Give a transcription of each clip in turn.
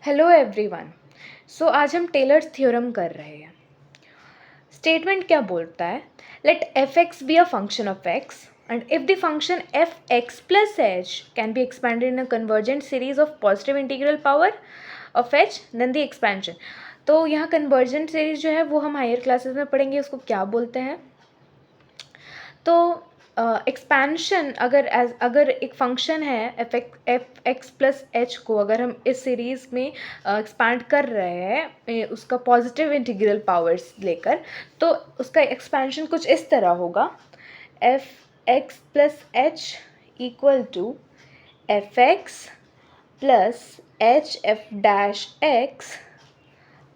Hello everyone. सो आज हम tailors theorem कर रहे हैं। स्टेटमेंट क्या बोलता है? Let F X be a function of X and if the function F X plus H can be expanded in a convergent series of positive integral power of H then the expansion. तो यहाँ convergent series जो है वो हम higher classes में पढ़ेंगे, उसको क्या बोलते हैं। तो एक्सपेंशन अगर एक फंक्शन है एफ एक्स प्लस एच को अगर हम इस सीरीज़ में एक्सपैंड कर रहे हैं उसका पॉजिटिव इंटीग्रल पावर्स लेकर, तो उसका एक्सपेंशन कुछ इस तरह होगा। F X plus H equal to F X plus H F dash x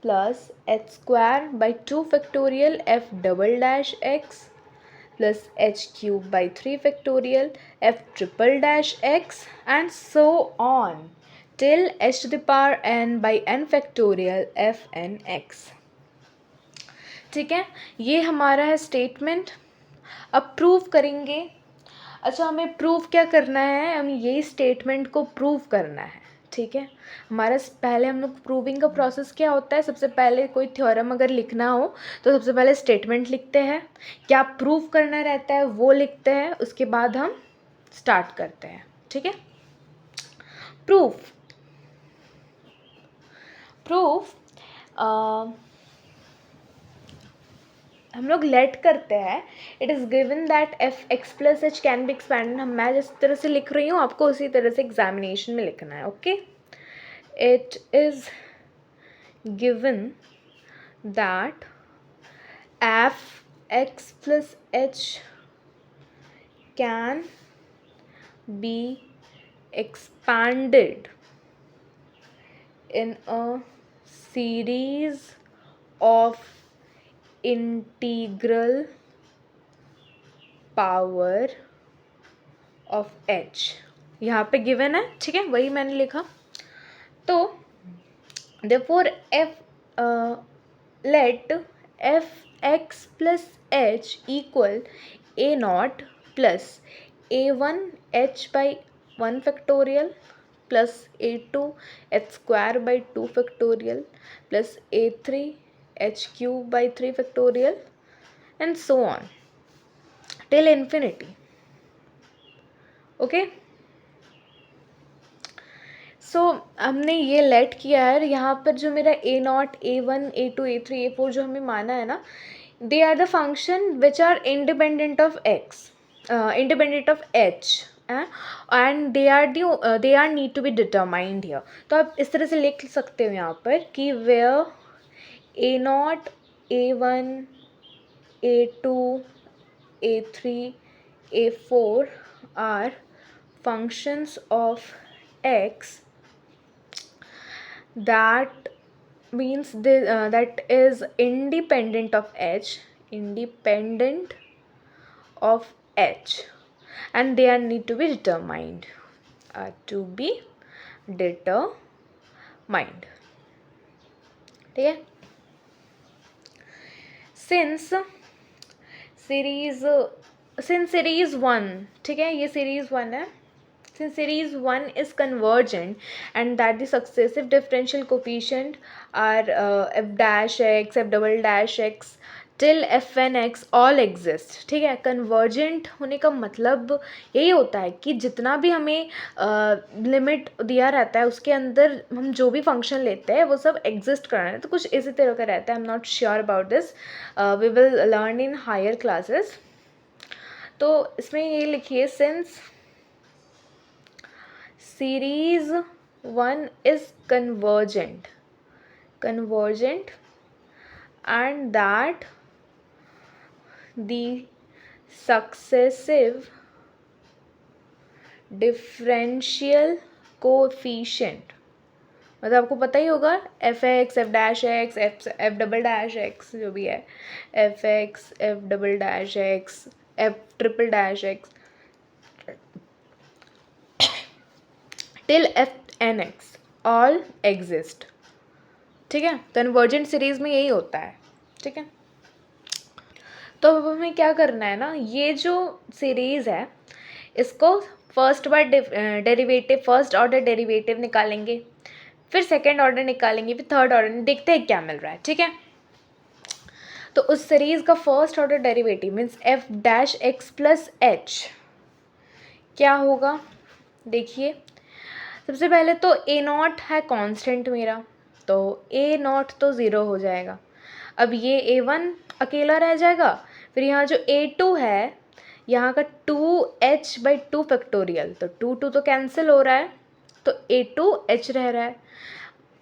plus H square by 2 factorial F double dash X plus h cube by 3 factorial f triple dash x and so on till h to the power n by n factorial f n x। ठीक है, ये हमारा है statement. अब prove करेंगे। अच्छा, हमें prove क्या करना है? हमें यही स्टेटमेंट को प्रूव करना है। ठीक है, हमारा पहले हम लोग प्रूविंग का प्रोसेस क्या होता है, सबसे पहले कोई थ्योरम अगर लिखना हो तो सबसे पहले स्टेटमेंट लिखते हैं, क्या प्रूव करना रहता है वो लिखते हैं, उसके बाद हम स्टार्ट करते हैं। ठीक है, प्रूफ प्रूफ हम लोग लेट करते हैं। It is given that F X plus H can B expanded. मैं जिस तरह से लिख रही हूँ आपको उसी तरह से एग्जामिनेशन में लिखना है। Okay, it is given that f x plus h can be expanded in a series of integral power of h। यहाँ पे गिवन है, ठीक है, वही मैंने लिखा। तो therefore let f x plus h equal a naught plus a1 h by 1 factorial plus a2 h square by 2 factorial plus a3 h cube by 3 factorial and so on till infinity। Okay, so हमने ये let किया है। यहाँ पर जो मेरा a not a one A two A three A four जो हमें माना है ना, they are the function which are independent of x, independent of h and they are need to be determined here. तो आप इस तरह से लिख सकते हो यहाँ पर कि where A not a one A two A three A four are functions of x, that means that is independent of h, and they are need to be determined, ठीक है। since series 1, ठीक है, ये series 1 है। Since series 1 is convergent and that the successive differential coefficient are f dash x, f double dash x till fn x all exist। ठीक है, convergent होने का मतलब यही होता है कि जितना भी हमें लिमिट दिया रहता है उसके अंदर हम जो भी फंक्शन लेते हैं वो सब एग्जिस्ट करना है। तो कुछ इसी तरह का रहता है। I am not sure about this, we will learn in higher classes. तो इसमें ये लिखिए, since series 1 is convergent and that the successive differential coefficient, मतलब आपको पता ही होगा F x F dash x F double dash x जो भी है, F x F double dash x F triple dash x till fn x all exist। ठीक है, convergent series में यही होता है। ठीक है, तो अब हमें क्या करना है ना, ये जो सीरीज है इसको फर्स्ट ऑर्डर डेरिवेटिव निकालेंगे। फिर सेकेंड ऑर्डर निकालेंगे, फिर थर्ड ऑर्डर, देखते हैं क्या मिल रहा है, ठीक है। तो उस सीरीज़ का first order derivative means F dash x plus h क्या होगा, देखिए सबसे पहले तो ए नॉट है कांस्टेंट मेरा, तो ए नॉट तो ज़ीरो हो जाएगा। अब ये ए वन अकेला रह जाएगा, फिर यहाँ जो ए टू है यहाँ का 2h/2 फैक्टोरियल, तो 2 तो कैंसिल हो रहा है, तो a2h रह रहा है,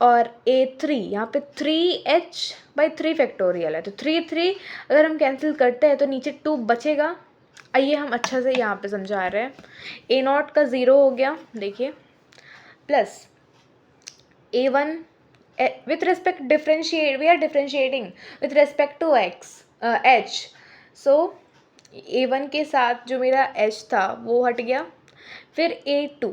और a3 यहाँ पे 3h/3 फैक्टोरियल है, तो 3 अगर हम कैंसिल करते हैं तो नीचे 2 बचेगा। आइए हम अच्छा से यहाँ पे समझा रहे हैं। ए नॉट का ज़ीरो हो गया, देखिए, plus a1 with respect differentiate, we are differentiating with respect to h, so a1 के साथ जो मेरा h था वो हट गया, फिर a2,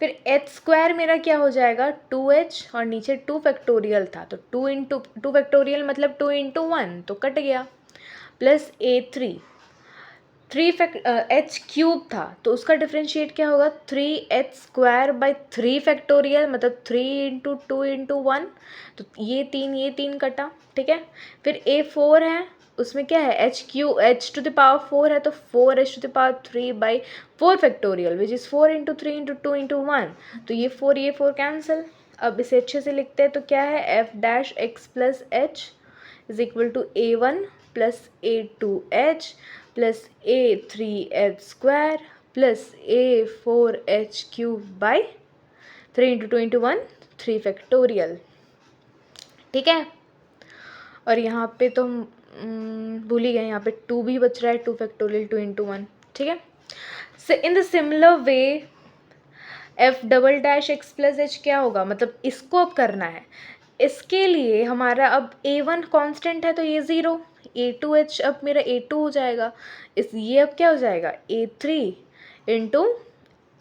फिर h स्क्वायर मेरा क्या हो जाएगा 2h, और नीचे 2 फैक्टोरियल था, तो 2 फैक्टोरियल मतलब 2 × 1 तो कट गया, प्लस a3 h क्यूब था, तो उसका डिफ्रेंशिएट क्या होगा 3h² फैक्टोरियल मतलब 3 × 2 × 1, तो ये तीन कटा, ठीक है। फिर a4 है, उसमें क्या है h टू द पावर 4 है, तो 4h⁴/4 फैक्टोरियल विच इज़ 4 × 3 × 2 × 1, तो ये 4 कैंसिल। अब इसे अच्छे से लिखते हैं, तो क्या है F dash x plus H is equal to a1 plus a2h plus a3h² plus a4h³ 3 × 2 × 1 3 factorial, ठीक है। और यहाँ पे तो भूल ही गए, यहाँ पे 2 भी बच रहा है, 2 फैक्टोरियल 2 × 1, ठीक है। So in the similar way f double dash x plus h क्या होगा, मतलब इसको अब करना है, इसके लिए हमारा अब a1 कांस्टेंट है तो ये ज़ीरो, a2h अब मेरा a2 हो जाएगा, ये अब क्या हो जाएगा a3 ×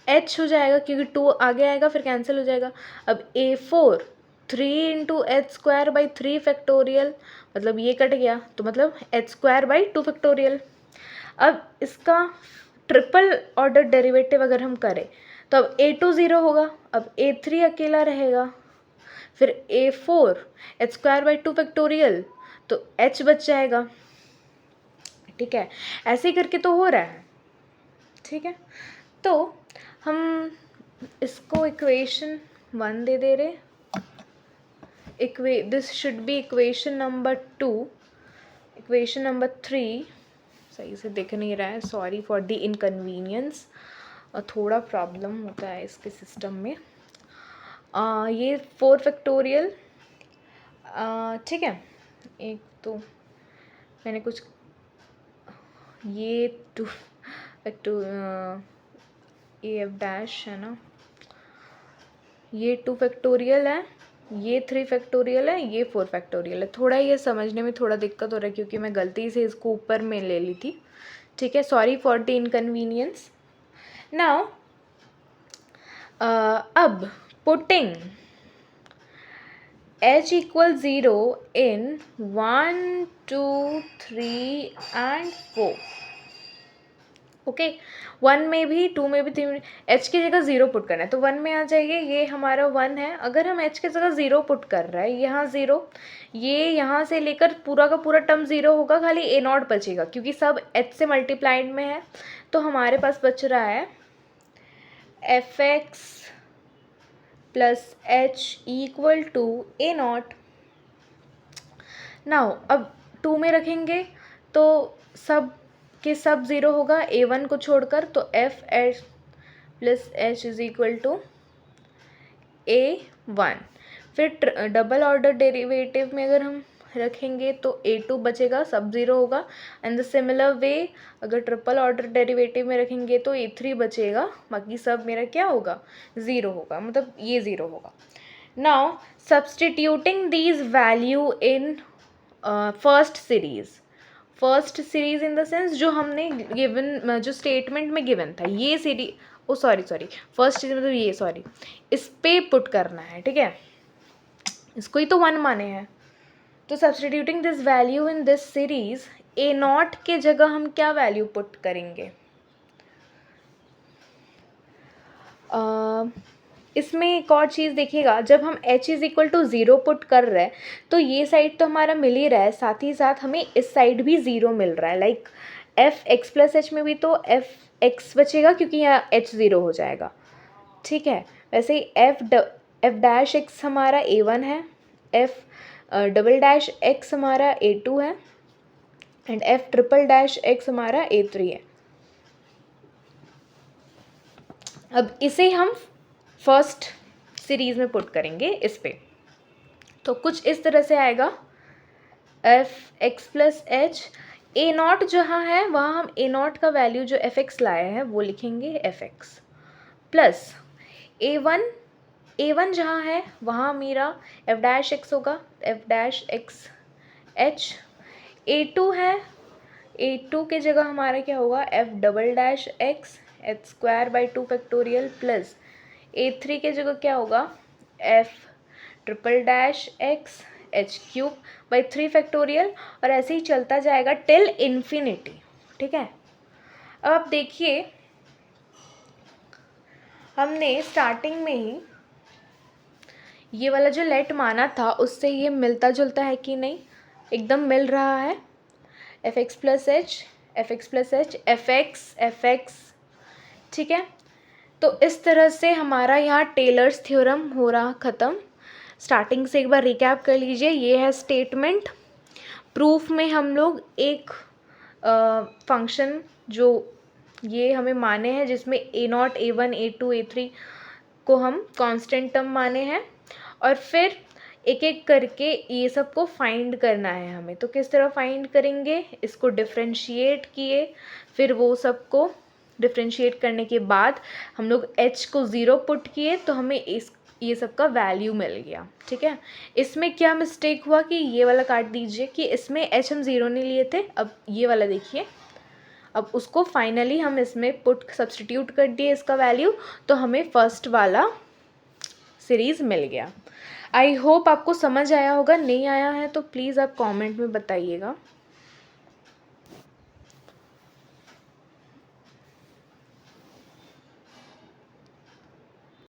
h हो जाएगा, क्योंकि 2 आगे आएगा फिर कैंसिल हो जाएगा। अब a4 3 × h² 3 फैक्टोरियल, मतलब ये कट गया, तो मतलब h² 2 फैक्टोरियल। अब इसका ट्रिपल ऑर्डर डेरिवेटिव अगर हम करें तो अब a2 ज़ीरो होगा, अब a3 अकेला रहेगा, फिर a4 h² 2 फैक्टोरियल, तो h बच जाएगा, ठीक है। ऐसे ही करके तो हो रहा है, ठीक है। तो हम इसको इक्वेशन 1 दे रहे, this should be equation number 2, equation number 3 सही से दिख नहीं रहा है, सॉरी फॉर द इनकन्वीनियंस, थोड़ा प्रॉब्लम होता है इसके सिस्टम में। ये 4 फैक्टोरियल, ठीक है, एक तो मैंने कुछ ये 2 ए एफ डैश है ना, ये 2 फैक्टोरियल है, ये 3 फैक्टोरियल है, ये 4 फैक्टोरियल है। थोड़ा ये समझने में थोड़ा दिक्कत हो रहा है क्योंकि मैं गलती से इसको ऊपर में ले ली थी, ठीक है, sorry for the inconvenience. Now अब putting h = 0 in 1 2 3 and 4, okay, 1 में भी 2 में भी 3 में, h की जगह 0 पुट करना है तो 1 में आ जाइए, ये हमारा 1 है। अगर हम h की जगह 0 पुट कर रहे हैं, यहाँ 0, ये यहाँ से लेकर पूरा का पूरा टर्म 0 होगा, खाली a नॉट बचेगा क्योंकि सब h से मल्टीप्लाइड में है, तो हमारे पास बच रहा है fx plus h equal to a naught. Now अब 2 में रखेंगे तो सब के सब 0 होगा a1 को छोड़कर, तो F H plus H is equal to a1। फिर डबल ऑर्डर डेरिवेटिव में अगर हम रखेंगे तो a2 बचेगा, सब 0 होगा, एंड द सिमिलर वे अगर ट्रिपल ऑर्डर डेरिवेटिव में रखेंगे तो a3 बचेगा, बाकी सब मेरा क्या होगा 0 होगा, मतलब ये 0 होगा। Now substituting these value in first series in the sense जो हमने गिवन, जो स्टेटमेंट में गिवन था, ये सीरीज, ओ सॉरी फर्स्ट सीरीज मतलब ये, सॉरी, इस पे पुट करना है, ठीक है, इसको ही तो 1 माने हैं। तो substituting this value in this series, A not के जगह हम क्या वैल्यू पुट करेंगे, इसमें एक और चीज़ देखिएगा, जब हम h is equal to 0 put कर रहे हैं तो ये साइड तो हमारा मिल ही रहा है, साथ ही साथ हमें इस साइड भी 0 मिल रहा है। Like F X plus H में भी तो एफ एक्स बचेगा क्योंकि यहाँ h 0 हो जाएगा, ठीक है। वैसे ही एफ डैश एक्स हमारा a1 है, एफ डबल डैश एक्स हमारा a2 है and F triple dash x हमारा a3 है। अब इसे हम फर्स्ट सीरीज़ में पुट करेंगे इस पे, तो कुछ इस तरह से आएगा F X plus H, A naught जहाँ है वहाँ हम ए नॉट का वैल्यू जो एफ एक्स लाए हैं वो लिखेंगे F X, plus A one जहाँ है वहाँ मेरा एफ डैश एक्स होगा, F dash X H. A two है, ए टू के जगह हमारा क्या होगा, F double dash X H square by 2 factorial, plus A three के जगह क्या होगा, F triple dash X H cube by 3 factorial, और ऐसे ही चलता जाएगा टिल इन्फिनिटी, ठीक है। अब आप देखिए हमने स्टार्टिंग में ही ये वाला जो लेट माना था उससे ये मिलता जुलता है कि नहीं, एकदम मिल रहा है। F X plus H, F X plus H, F x, ठीक है। तो इस तरह से हमारा यहाँ टेलर्स थ्योरम हो रहा ख़त्म। स्टार्टिंग से एक बार रिकैप कर लीजिए, ये है स्टेटमेंट। प्रूफ में हम लोग एक फंक्शन जो ये हमें माने हैं जिसमें a not a one A two A three को हम कांस्टेंट टर्म माने हैं, और फिर एक एक करके ये सब को फाइंड करना है हमें। तो किस तरह फाइंड करेंगे, इसको डिफ्रेंशिएट किए, फिर वो सब को डिफ्रेंशिएट करने के बाद हम लोग h को 0 पुट किए तो हमें ये सब का वैल्यू मिल गया, ठीक है। इसमें क्या मिस्टेक हुआ कि ये वाला काट दीजिए कि इसमें h हम 0 नहीं लिए थे, अब ये वाला देखिए, अब उसको फाइनली हम इसमें पुट सब्सटीट्यूट कर दिए इसका वैल्यू, तो हमें फर्स्ट वाला सीरीज़ मिल गया। आई होप आपको समझ आया होगा, नहीं आया है तो प्लीज़ आप कमेंट में बताइएगा।